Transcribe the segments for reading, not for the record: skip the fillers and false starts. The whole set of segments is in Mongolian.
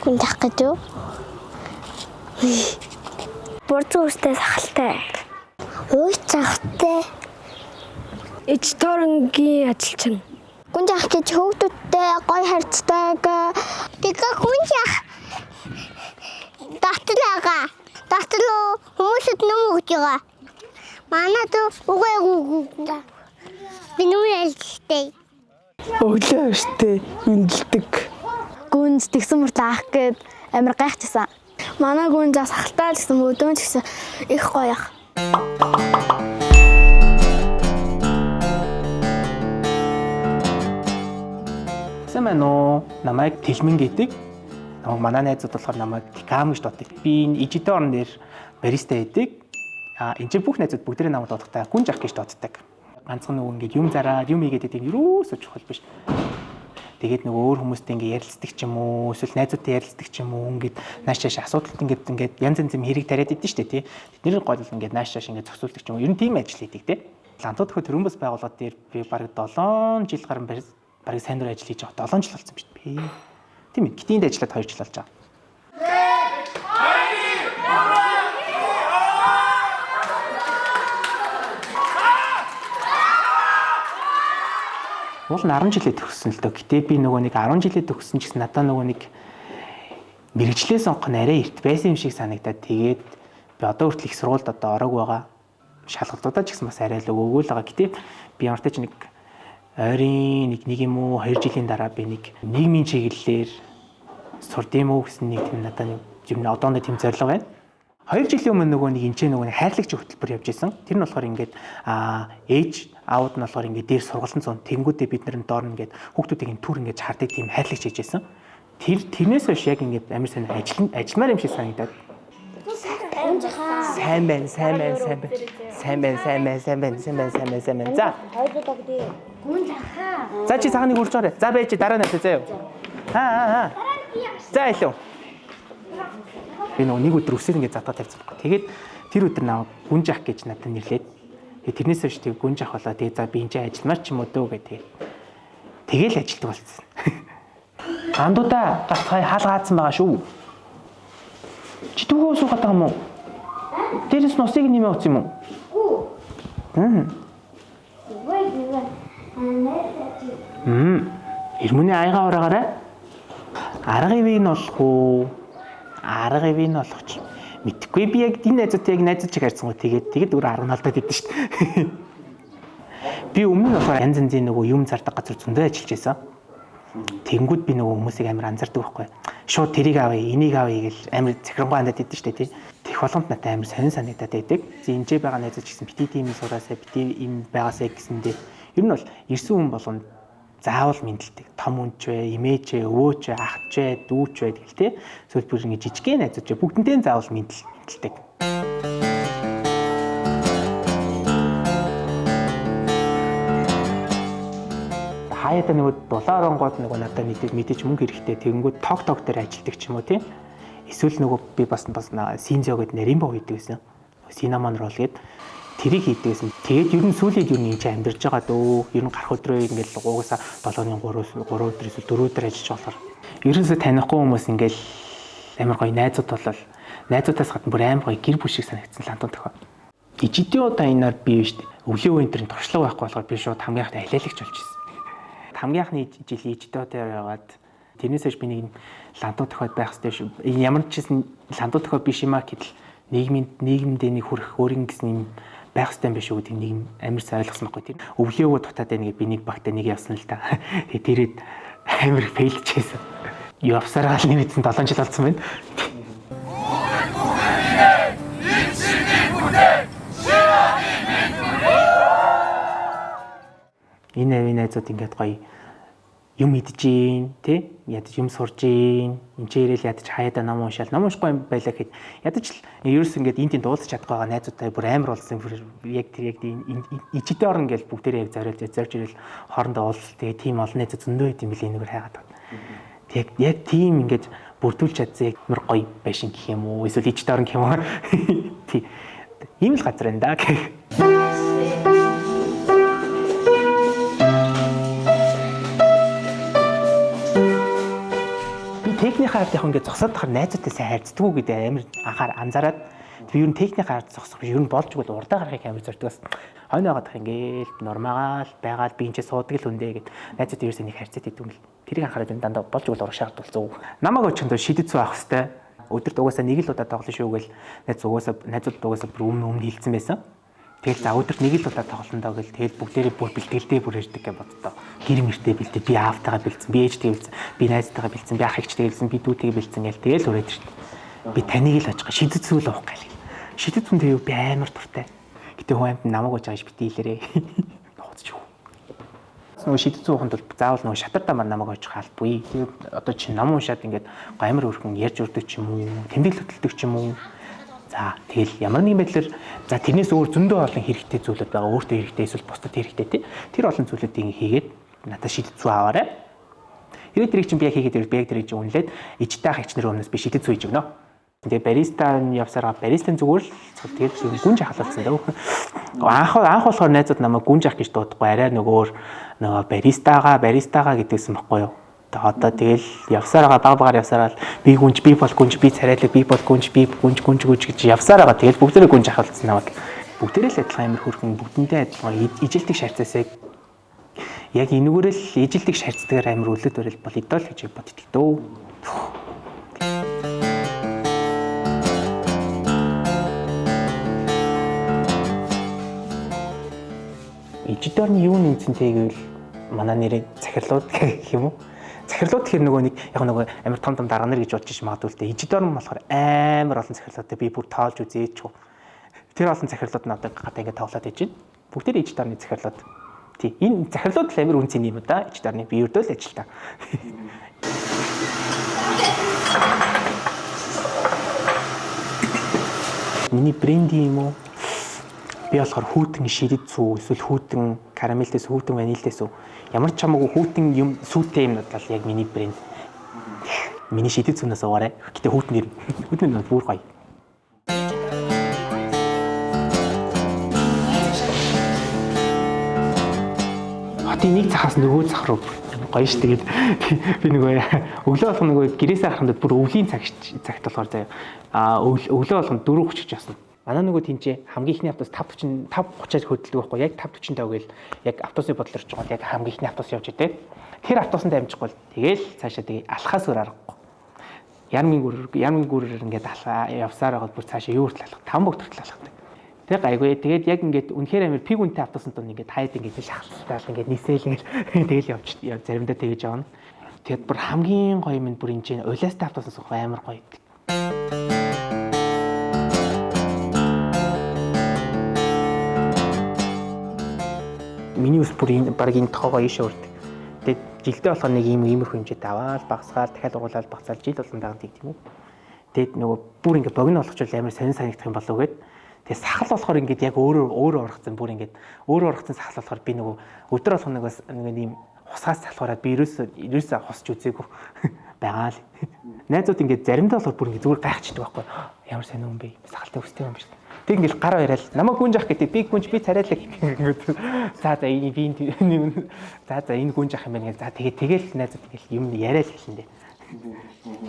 Гүн зах гэж юу? Борцоо үстэй сахалтай. Өөч цахалтай. Ич торонгийн ажилчин. Гүн зах гэж хүүхдүүдтэй гоё харьцдаг. Тэгээ гүн зах. Татлаага. Татлуу хүмүүсд нүм өгч байгаа. Манайд үгүй. Би нүм ялжтэй. Өглөө өштэй мэдлдэг. Гүнз тэгсэн мөртлөө ах гээд амар гайхчихсан. Манай гүн зах сахалтай гэсэн өдөөж гэсэн их гоё ах. Сэмэно намайг Тэлмэн гэдэг. Манай найзууд болохоор намайг Тикам гэж дууддаг. Би энэ ижидээ орон дээр бариста байдаг. Энд чинь бүх найзууд бүгдээ намайг дуудахтаа гүн зах гэж дууддаг. Ганцхан нөгөө ингээд юм зараад юм хийгээд байдаг юусоо чухал биш. Тэгээд нөгөө өөр хүмүүстэй ингээд ярилцдаг ч юм уу, эсвэл найзуудтай ярилцдаг ч юм уу, ингээд нааш чааш асуудалт ингээд янз янзын хэрэг тариад идэв штэ тий. Тэдний гол ингээд нааш чааш ингээд зохицуулдаг ч юм уу. Ер нь тийм ажил хийдэг тий. Лантууд хөө төрөмбөс байгууллагууд дээр би бараг 7 жил гарan бараг сайн дурын ажил хийж байгаа. 7 жил болсон биз дээ. Тийм ээ. Гэтийн ажиллаад 2 жил болж байгаа. Уул нь 10 жилээ төгссөн л дөө. Гэтэ би нөгөө нэг 10 жилээ төгссөн ч гэсэн надад нөгөө нэг мэрэгчлээ сонгох нь арай эрт байсан юм шиг санагдаад тэгээд би одоо хүртэл их сургуульд одоо орог байгаа. Шалгалтуудаа ч гэсэн бас арай л өгөөгөө л байгаа. Гэтэ би ямартай ч нэг ойрын нэг юм уу 2 жилийн дараа би нэг нийгмийн чиглэлээр сурд юм уу гэсэн нэг тийм надад юм одоо нэг тийм зорилго байна. 2 жилийн өмнө нөгөө нэг нэг хайрлагч хөтөлбөр явж исэн. Тэр нь болохоор ингээд ээж аауд нь болохоор ингээд дээр сургалтын зүүн тэнгүүдээ бид нэр нь доор нь ингээд хүүхдүүдийн түр ингээд хардаг тийм хайрлагч хийж исэн. Тэрнээс хойш яг ингээд амар сайн ажилламаар юм шиг санагдаад. Сайн байна. За. Гүн захаа. За чи цагааныг үрж орой. За байж дараа нь заяа. Аа. За илүү. Би нэг өдөр өсөөр ингээд задгаа тавьсан баг. Тэгээд тэр өдөр наа гүн жах гэж надад нэрлээд тэрнээс хойш тэг гүн жах болоо тэгээ за би энэ ажилламаар ч юм уу дөө гэдэг. Тэгээл ажилтдаг болсон. Андуудаа гацхай хаалгаацсан байгаа шүү. Чи дүүгөө суугаад байгаа юм уу? Дээрээс нь усыг нэмээ утсан юм уу? Ирмүний аяга ураагаарай. Арга ивийг нь олох уу? Арга ивийг нь олох ч мэдхгүй би яг энэ найзуудтай яг найзууд чиг харьцсан гоо тэгээд өөр 10 алдаад идэв шүү дээ. Би өмнө нь болохоор янз янзын нөгөө юм зардаг газар зөндөө ажиллаж байсан. Тэнгүүд би нөгөө хүмүүсийг амар анзаардаг байхгүй. Шууд тэрийг авъя, энийг авъя гэж амар захирангуй хандаад идэв шүү дээ тий. Тех болгонд надад амар сонин санагдаад байдаг. Зинжээ байгаа найзууд ч гэсэн бити тийм сураасаа бити юм байгаасаа гэсэндээ ер нь бол ирсэн хүн болгонд заавал мэдлдэг. Том хүнч вэ, эмээж вэ, өвөөч вэ, ахч вэ, дүүч вэ гэл тий. Эсвэл бүр ингэ жижигхэн найзууд ч бүгднтэй заавал мэдлдэг. Хаяада нөгөө дулаар онгод нөгөө надад мэдээж мөнгө хэрэгтэй. Тэгэнгүүт тог дээр ажилдаг ч юм уу тий. Эсвэл нөгөө би бас синзо гэдэг наримбо хийдэг гэсэн. Синамон рол гэдэг тэрийг хийдэгсэн. Тэгээд ер нь сүүлийг ер нь энэ амьдарч байгаа дөө. Ер нь гарах өдрөө ингээл угаасаа 7-ны 3 өдөр эсвэл 4 өдөр ажиллаж болохоор ерөнсөө танихгүй хүмүүс ингээл амар гоё найзууд болол найзуудаас гадна бүр амар гоё гэр бүл шиг санагдсан лантууд тохио. Ижидээ удаа энээр би шүү дээ. Өглөө өөнтрийн туршлага байхгүй болохоор би шууд хамгийн анхны алиалагч болж ирсэн. Хамгийн анхны жилийн ижидээ дээр яваад тэрнээс хойш би нэг лантууд тохиод байх хэрэгтэй шүү. Ямар ч гэсэн лантууд тохио биш юмаа гэдэл нийгэмдээ нэг хүрэх өөрийн гэсэн юм байх хэрэгтэй биш үү гэдэг нэг амар сайн ойлгосон байхгүй тийм. Өвлөөгөө дутаад байныг би нэг багтаа нэг явсан л да. Тэгээд амар фейлчээсэн. Явсараа л нэмэгдсэн 7 жил болсон байна. Энэ авийн найзууд ингээд гоё юм идэж тий ядаж юм сурж энэ ч ирээл ядаж хаяада ном уншаал ном уншихгүй байлаа гэхэд ядаж л ерөөс ингээд энтийн дуулж чадахгүй байгаа найзуудтай бүр амар болсон яг ижидээ орно гэж бүгдээрээ яг зорж ирэл хоорондоо уулзал тэгээ тийм олон найзууд зөндөө идэм билээ нэгээр хайгаад байна. Тэг яг тийм ингээд бүрдүүлж чадсан яг мөр гоё байшин гэх юм уу эсвэл ижидээ орно гэх юм уу тий ийм л газар энэ да гэх. Техник техникийн хард яг ингээд зогсоод тахаар найзуудтай сайн хайрцдаг уу гэдэг амар анхаар анзаараад би ер нь техникийн хард зогсох ер нь болж игэл урдаа гарахыг амар зордгоос хойно байгаад ингээл нормаал байгаад би энэ ч суудаг л үндэ гэд найзууд ерөөсөө нэг харьцаад идэв юм л тэрийг анхаарал дандаа болж игэл урагшаад болцоо намайг очихдоо шидэц байх хэвээр өдөрт угаасаа нэг л удаа тоглоно шүү гэл найзууд угаасаа бүр өмнө хилцсэн байсан. Тэгэл за өдөрт нэг л удаа тоглоно доо гэл тэгэл бүгдээрээ бүр бэлтгэлдээ бүр ирдэг гэж боддоо. Гэр мэртэй бэлдээ би аавтайгаа бэлдсэн, би ээжтэйгээ бэлдсэн, би найзтайгаа бэлдсэн, би ах эгчтэйгээ бэлдсэн, би дүүтэйгээ бэлдсэн гэл тэгэл өрөөд ирсэн. Би таныг л ажгаа шидэц зүйл авах гал. Шидэц хүн тэгээ би амар дуртай. Гэтэ хүн амт намайг уж ааш бити хэлээрээ. Ноцч юу. Нөгөө шидэц ууханд бол заавал нөгөө шатар дамаар намайг очих албагүй. Тэгээд одоо чи ном уншаад ингээд амар өрхөн ярьж өрдөг ч юм уу, тэмдэглэл хөтэлдэг ч юм уу. За тэгэл ямар нэгэн байдлаар за тэрнээс өөр зөндөө олон хэрэгтэй зүйлүүд байгаа. Өөртөө хэрэгтэй эсвэл бусдад хэрэгтэй тий. Тэр олон зүйлүүдийг хийгээд надад шидэц зүй аваарай. Хэрэг тэрийг чинь би яг хийгээд би яг тэрийг чинь үнэлээд ичтэй ах ичнэр өмнөөс би шидэц зүй хийж өгнө. Тэгээ баристан явсараа баристан зүгээр л тэгэл гүнж халуулсан даа. Анх болохоор найзууд намайг гүнж ах гэж дуудахгүй арай нөгөө баристагаа гэдгийгсэн баггүй юу. Одоо тэгэл явсараа багаар явсараа би гүнж би бол гүнж би царайлаг би бол гүнж би гүнж гэж явсараа тэгэл бүгдээрээ гүнж ахалцсан намайг. Бүгдээрээ л адилхан амир хөрхөн бүгдэндээ адилхан ижилтэг шаарцаасаа яг энэгээрэл ижилтэг шаарцдагаар амир өлөд барил бол идол гэж боддог дөө. Ижидорны юу нэмсэнтэй гэвэл манай нэрийн захирлууд гэх юм уу? Захирлууд гэхэр нөгөө нэг яг нөгөө амар том дарга нар гэж бодож ш магадгүй л дээ. Ижидор нь болохоор амар олон захирлуудтай би бүр тоолж үзээч. Тэр олон захирлууд нь одоо гадаа ингэ тоглоод иж байна. Бүгдээр ижидорны захирлууд. Тий. Энэ захирлууд л амар үнцний юм да. Ижидорны би өрдөө л ажилтаа. Миний бренди юм уу? Би болохоор хүүтэн шидэц үү эсвэл хүүтэн карамелтэс хүүтэн ванильтэс үү ямар ч хамаагүй хүүтэн юм сүйтэй юмнууд л яг миний брэнд. Миний шидэц зүнээс угаарай. Гэтэ хүүтэн нэр нь бүр гоё. Хотын нэг цахаас нөгөө цах руу гоё ш. Тэгээд би нөгөө өглөө болгоно нөгөө гэрээсээ харахад бүр өвлийн цагт болохоор заяа өглөө болгоно 4:30 гэж ясна. Манай нөгөө тэнцээ хамгийн ихний автобус 5:30-аас хөдөлдөг байхгүй яг 5:45 гээл яг автобусны бодлоор ч гол яг хамгийн ихний автобус явж идэг. Тэр автобусанд амжихгүй бол тэгэл цаашаа тэгээ алхаас өөр аргагүй. Ярмын гүрээр ингээд явсаар байгаад бүр цаашаа юу хүртэл алхах 5 бүгд хүртэл алхахдаг. Тэг гайгүй тэгээд яг ингээд үнэхээр амир пиг үнтэй автобусанд ингээд хаяад ингээд шахалтаал ингээд нисээл тэгэл явж заримдаа тэгэж явна. Тэгэд бүр хамгийн гоё минь бүр энэ улаастай автобусаас амар гоё. Миний ус бүр энэ баг энэ тоогоо ийшээ үрдэг. Тэгээд жилдээ болохоор нэг иймэрхүү хэмжээтэй аваад багсгаал дахиад угуулаад багцаал жил болгон дагаад тийм үү. Тэгээд нөгөө бүр ингээд богино болгочвол амар сонир санагдах юм болов гээд. Тэгээд сахал болохоор ингээд яг өөрөө ургацсан бүр ингээд өөрөө ургацсан сахал болохоор би нөгөө өдөр болгоно нэг ийм хусгаас салхаараад би ерөөсөө хусч үзээгүй байгаа л. Найзууд ингээд заримдаа болохоор бүр ингээд зүгээр гайхчихдаг байхгүй. Ямар сонир юм бэ? Сахалтай өстэй юм биш. Тэг ингээл гар барайл намайг гүнж ах гэдэг би гүнж би царайлаг ингээд за энэ би за энэ гүнж ах юм байна гэж за тэгэл найзууд ингээл юм яриа л хэлнэ.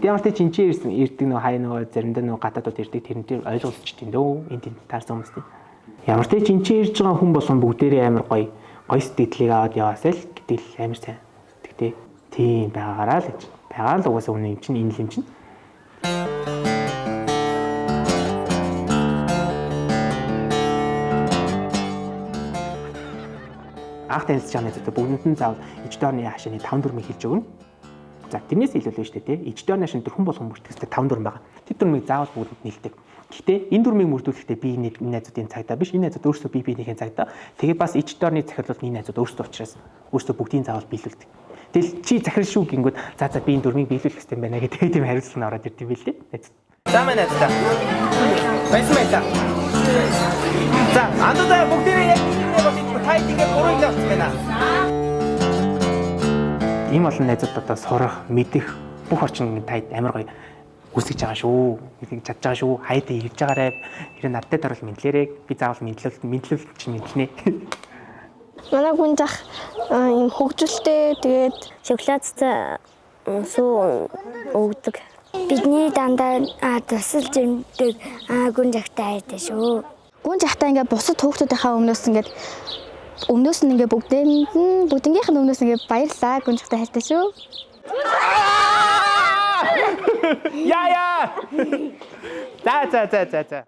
Ямар ч чинь ирдэг нөө хай нөө заримдаа нөө гадаадууд ирдэг тэрнээр ойлгуулчихдیں۔ Дөө энд таарсан хүмүүс тийм. Ямар ч чинь ирж байгаа хүн болгон бүгдээрээ амар гоё сэтгэлийг аваад яваасаа л гэдэл амар сайн. Тэгтээ тийм байгаагаараа л гэж. Байгаа л угаасаа үнэ юм чинь энэ л юм чинь. Ах танилцж байгаа найзууд бүгдэнд нь заавал ижидорны хашааны 5 дүрмийг хэлж өгнө. За тэрнээс илүү л шүү дээ тий. Ижидорны хашаанд хүн болгон бүртгэстэй 5 дүрм байгаа. Тэр дүрмийг заавал бүгдэнд нийлдэг. Гэхдээ энэ дүрмийг мөрдүүлэхдээ би энэ найзуудын цагдаа биш. Энэ найзууд өөрсдөө биенийхээ цагдаа. Тэгээд бас ижидорны захирлууд энэ найзууд өөрсдөө учраас өөрсдөө бүгдийн заавал биелүүлдэг. Тэгэл чи захирал шүү гингүүд за би энэ дүрмийг биелүүлэх хэрэгтэй юм байна гэдэг тийм хариуцлага ороод ирд юм билээ найз. За манай найзаа. Баярлалаа. За андаа бүгдээ яг хайд ингээд гурыг явуулсан байна. Ийм олон найзууд одоо сурах, мэдэх бүх орчин тайд амар гоё үсгэж байгаа шүү. Энийг чадж байгаа шүү. Хайд ирж байгаарай. Тэр надтай даруул мэдлээрэй. Би заавал мэдлэл чи мэдлэнэ. Манай гүнжах юм хөгжилтэй тэгээд шоколадтай суу өгдөг. Бидний дандаа тусалж өгдөг гүн жагтай хайртай шүү. Гүн жахтаа ингээд бусад хүүхдүүдийнхаа өмнөөс ингээд бүгднгийнх нь өмнөөс ингээд баярлаа гүн жахтаа хайртай шүү. Яа. За.